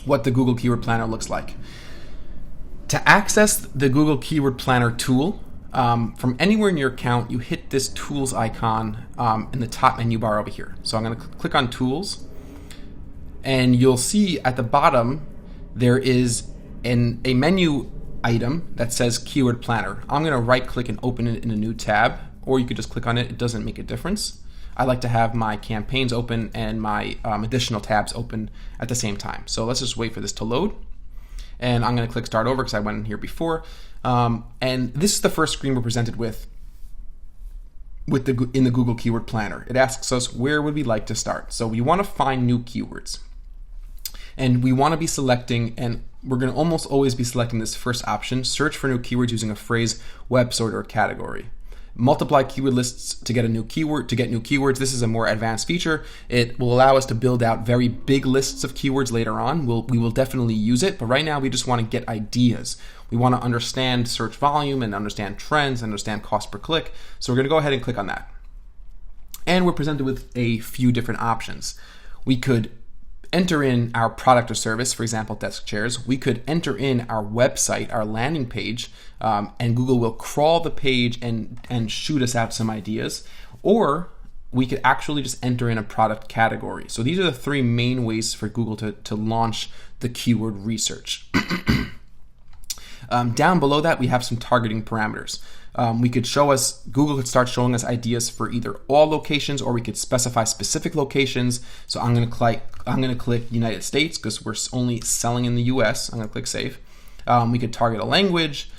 what the Google Keyword Planner looks like. To access the Google Keyword Planner tool, from anywhere in your account, you hit this tools icon in the top menu bar over here. So I'm going to click on tools, and you'll see at the bottom there is a menu item that says Keyword Planner. I'm going to right click and open it in a new tab, or you could just click on it. It doesn't make a difference. I like to have my campaigns open and my additional tabs open at the same time. So let's just wait for this to load. And I'm going to click start over because I went in here before. And this is the first screen we're presented with in the Google Keyword Planner. It asks us where would we like to start. So we want to find new keywords. And we want to be selecting, and we're going to almost always be selecting this first option, search for new keywords using a phrase, web sort, or category. Multiply keyword lists to get new keywords. This is a more advanced feature. It will allow us to build out very big lists of keywords later on. We will definitely use it, but right now we just want to get ideas. We want to understand search volume and understand trends, understand cost per click. So we're going to go ahead and click on that. And we're presented with a few different options. We could enter in our product or service, for example, desk chairs. We could enter in our website, our landing page, and Google will crawl the page and shoot us out some ideas. Or we could actually just enter in a product category. So these are the three main ways for Google to launch the keyword research. Down below that, we have some targeting parameters. Google could start showing us ideas for either all locations, or we could specify specific locations. So I'm going to click United States because we're only selling in the US. I'm going to click save. We could target a language.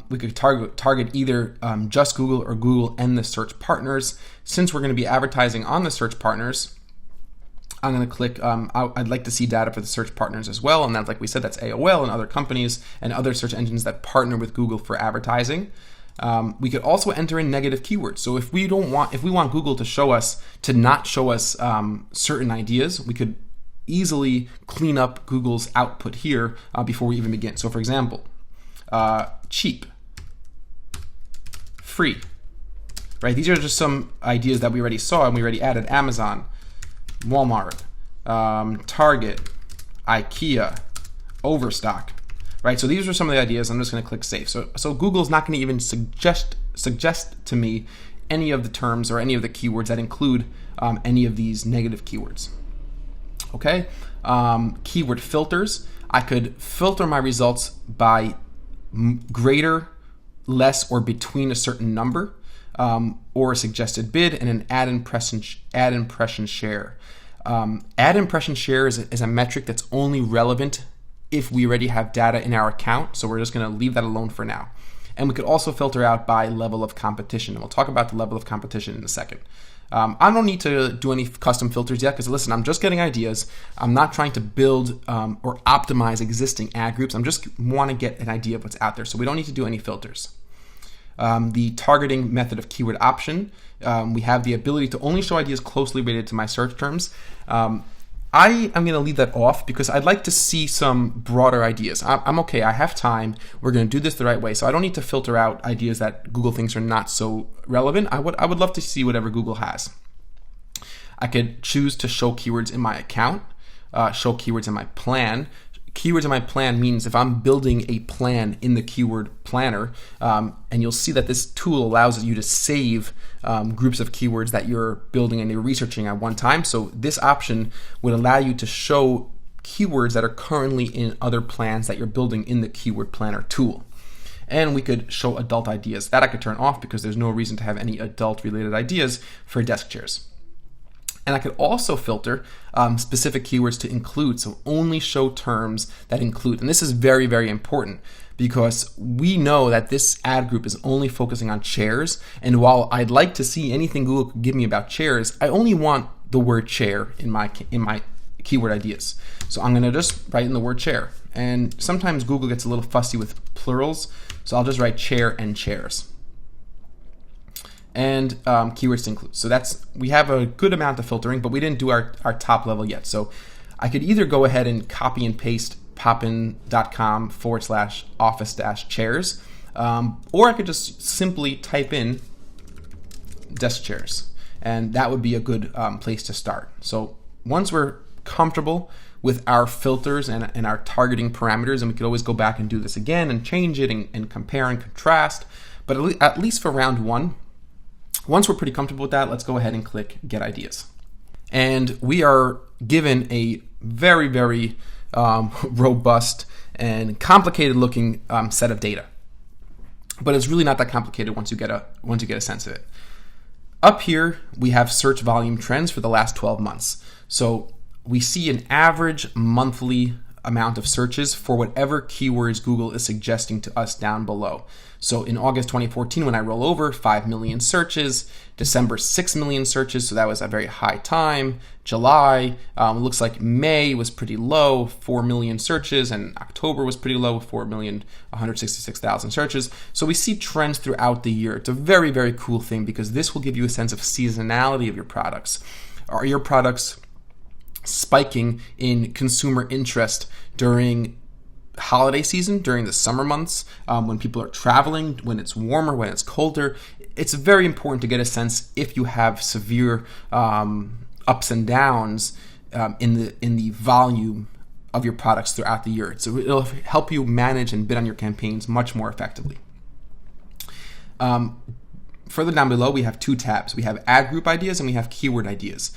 We could target either just Google or Google and the search partners. Since we're going to be advertising on the search partners, I'm going to click, I'd like to see data for the search partners as well. And that's, like we said, that's AOL and other companies and other search engines that partner with Google for advertising. We could also enter in negative keywords. So if we want Google to not show us certain ideas, we could easily clean up Google's output here before we even begin. So for example, cheap, free, right? These are just some ideas that we already saw and we already added. Amazon, Walmart, Target, IKEA, Overstock. Right, so these are some of the ideas. I'm just going to click save. So Google's not going to even suggest to me any of the terms or any of the keywords that include any of these negative keywords. Okay, keyword filters. I could filter my results by greater, less, or between a certain number, or a suggested bid, and an ad impression share. Ad impression share is a metric that's only relevant if we already have data in our account, so we're just going to leave that alone for now. And we could also filter out by level of competition, and we'll talk about the level of competition in a second. I don't need to do any custom filters yet because, listen, I'm just getting ideas. I'm not trying to build or optimize existing ad groups. I'm just want to get an idea of what's out there, so we don't need to do any filters. The targeting method of keyword option, we have the ability to only show ideas closely related to my search terms. I am going to leave that off because I'd like to see some broader ideas. I'm okay. I have time. We're going to do this the right way. So I don't need to filter out ideas that Google thinks are not so relevant. I would love to see whatever Google has. I could choose to show keywords in my account, show keywords in my plan. Keywords in my plan means if I'm building a plan in the keyword planner, and you'll see that this tool allows you to save groups of keywords that you're building and you're researching at one time. So this option would allow you to show keywords that are currently in other plans that you're building in the keyword planner tool. And we could show adult ideas. That I could turn off because there's no reason to have any adult related ideas for desk chairs. And I could also filter specific keywords to include, so only show terms that include. And this is very, very important because we know that this ad group is only focusing on chairs. And while I'd like to see anything Google could give me about chairs, I only want the word chair in my keyword ideas. So I'm going to just write in the word chair. And sometimes Google gets a little fussy with plurals, so I'll just write chair and chairs. And keywords to include. So we have a good amount of filtering, but we didn't do our top level yet. So I could either go ahead and copy and paste poppin.com/office-chairs, or I could just simply type in desk chairs, and that would be a good place to start. So once we're comfortable with our filters and our targeting parameters, and we could always go back and do this again and change it and compare and contrast. But at least for round one, once we're pretty comfortable with that, let's go ahead and click Get Ideas. And we are given a very, very robust and complicated looking set of data. But it's really not that complicated once you get a sense of it. Up here, we have search volume trends for the last 12 months. So we see an average monthly amount of searches for whatever keywords Google is suggesting to us down below. So in August 2014, when I roll over, 5 million searches. December, 6 million searches, so that was a very high time. July, looks like May was pretty low, 4 million searches, and October was pretty low, 4,166,000 searches. So we see trends throughout the year. It's a very, very cool thing because this will give you a sense of seasonality of your products. Are your products spiking in consumer interest during holiday season, during the summer months, when people are traveling, when it's warmer, when it's colder? It's very important to get a sense if you have severe ups and downs in the volume of your products throughout the year. So it'll help you manage and bid on your campaigns much more effectively. Further down below, we have two tabs. We have ad group ideas and we have keyword ideas.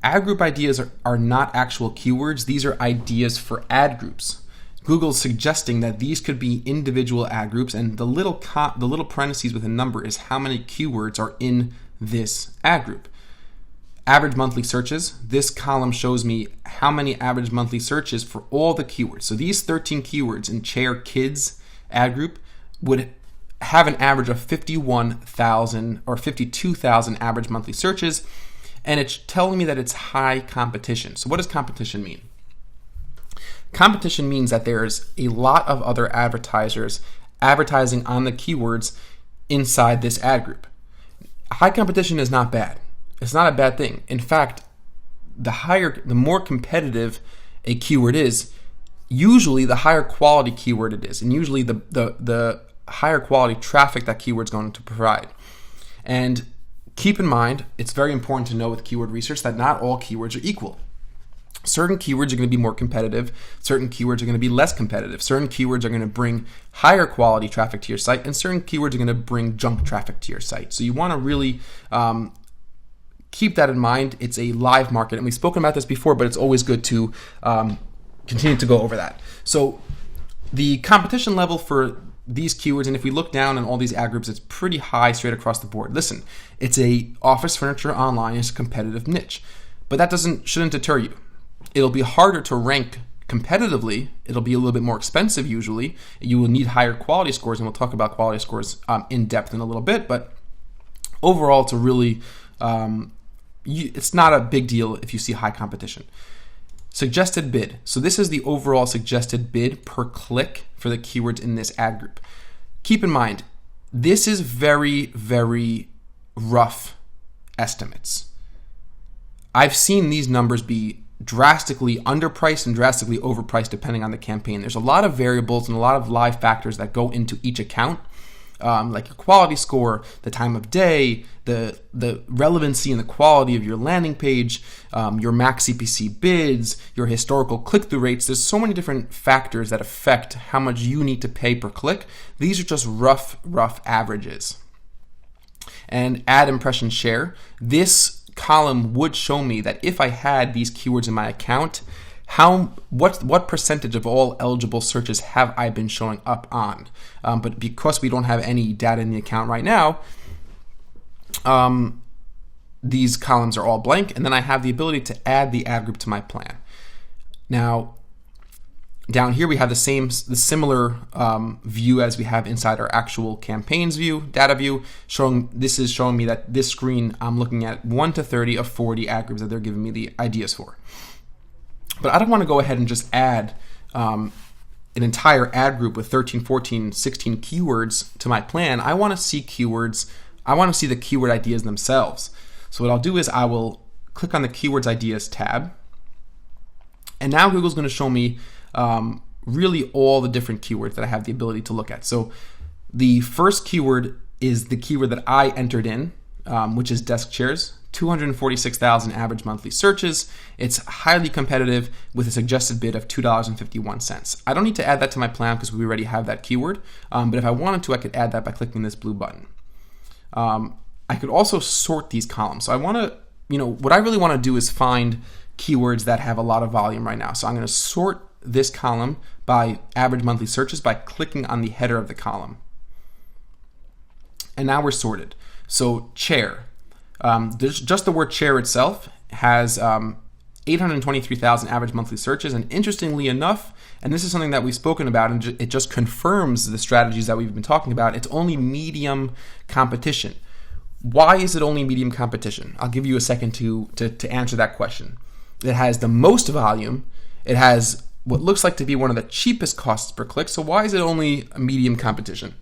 Ad group ideas are not actual keywords. These are ideas for ad groups. Google's suggesting that these could be individual ad groups, and the little parentheses with a number is how many keywords are in this ad group. Average monthly searches. This column shows me how many average monthly searches for all the keywords. So these 13 keywords in chair kids ad group would have an average of 51,000 or 52,000 average monthly searches, and it's telling me that it's high competition. So what does competition mean? Competition means that there's a lot of other advertisers advertising on the keywords inside this ad group. High competition is not bad. It's not a bad thing. In fact, the more competitive a keyword is, usually the higher quality keyword it is, and usually the higher quality traffic that keyword's going to provide. And keep in mind, it's very important to know with keyword research that not all keywords are equal. Certain keywords are going to be more competitive. Certain keywords are going to be less competitive. Certain keywords are going to bring higher quality traffic to your site, and certain keywords are going to bring junk traffic to your site. So you want to really keep that in mind. It's a live market, and we've spoken about this before, but it's always good to continue to go over that. So the competition level for these keywords, and if we look down on all these ad groups, it's pretty high straight across the board. Listen, it's a office furniture online, it's a competitive niche, but that shouldn't deter you. It'll be harder to rank competitively. It'll be a little bit more expensive usually. You will need higher quality scores, and we'll talk about quality scores in depth in a little bit. But overall, it's a really, it's not a big deal if you see high competition. Suggested bid. So this is the overall suggested bid per click for the keywords in this ad group. Keep in mind, this is very, very rough estimates. I've seen these numbers be drastically underpriced and drastically overpriced depending on the campaign. There's a lot of variables and a lot of live factors that go into each account, like your quality score, the time of day, the relevancy and the quality of your landing page, your max CPC bids, your historical click-through rates. There's so many different factors that affect how much you need to pay per click. These are just rough averages. And ad impression share. This column would show me that if I had these keywords in my account, what percentage of all eligible searches have I been showing up on? But because we don't have any data in the account right now, these columns are all blank, and then I have the ability to add the ad group to my plan. Now, down here we have the similar view as we have inside our actual campaigns view, data view. This is showing me that this screen I'm looking at 1 to 30 of 40 ad groups that they're giving me the ideas for. But I don't want to go ahead and just add an entire ad group with 13, 14, 16 keywords to my plan. I want to see keywords. I want to see the keyword ideas themselves. So what I'll do is I will click on the keywords ideas tab, and now Google's going to show me really all the different keywords that I have the ability to look at. So the first keyword is the keyword that I entered in, which is desk chairs. 246,000 average monthly searches. It's highly competitive with a suggested bid of $2.51. I don't need to add that to my plan because we already have that keyword, but if I wanted to, I could add that by clicking this blue button. I could also sort these columns. So I want to, what I really want to do is find keywords that have a lot of volume right now. So I'm going to sort this column by average monthly searches by clicking on the header of the column. And now we're sorted. So chair, just the word chair itself has 823,000 average monthly searches. And interestingly enough, and this is something that we've spoken about, and it just confirms the strategies that we've been talking about, it's only medium competition. Why is it only medium competition? I'll give you a second to answer that question. It has the most volume. It has what looks like to be one of the cheapest costs per click. So why is it only a medium competition?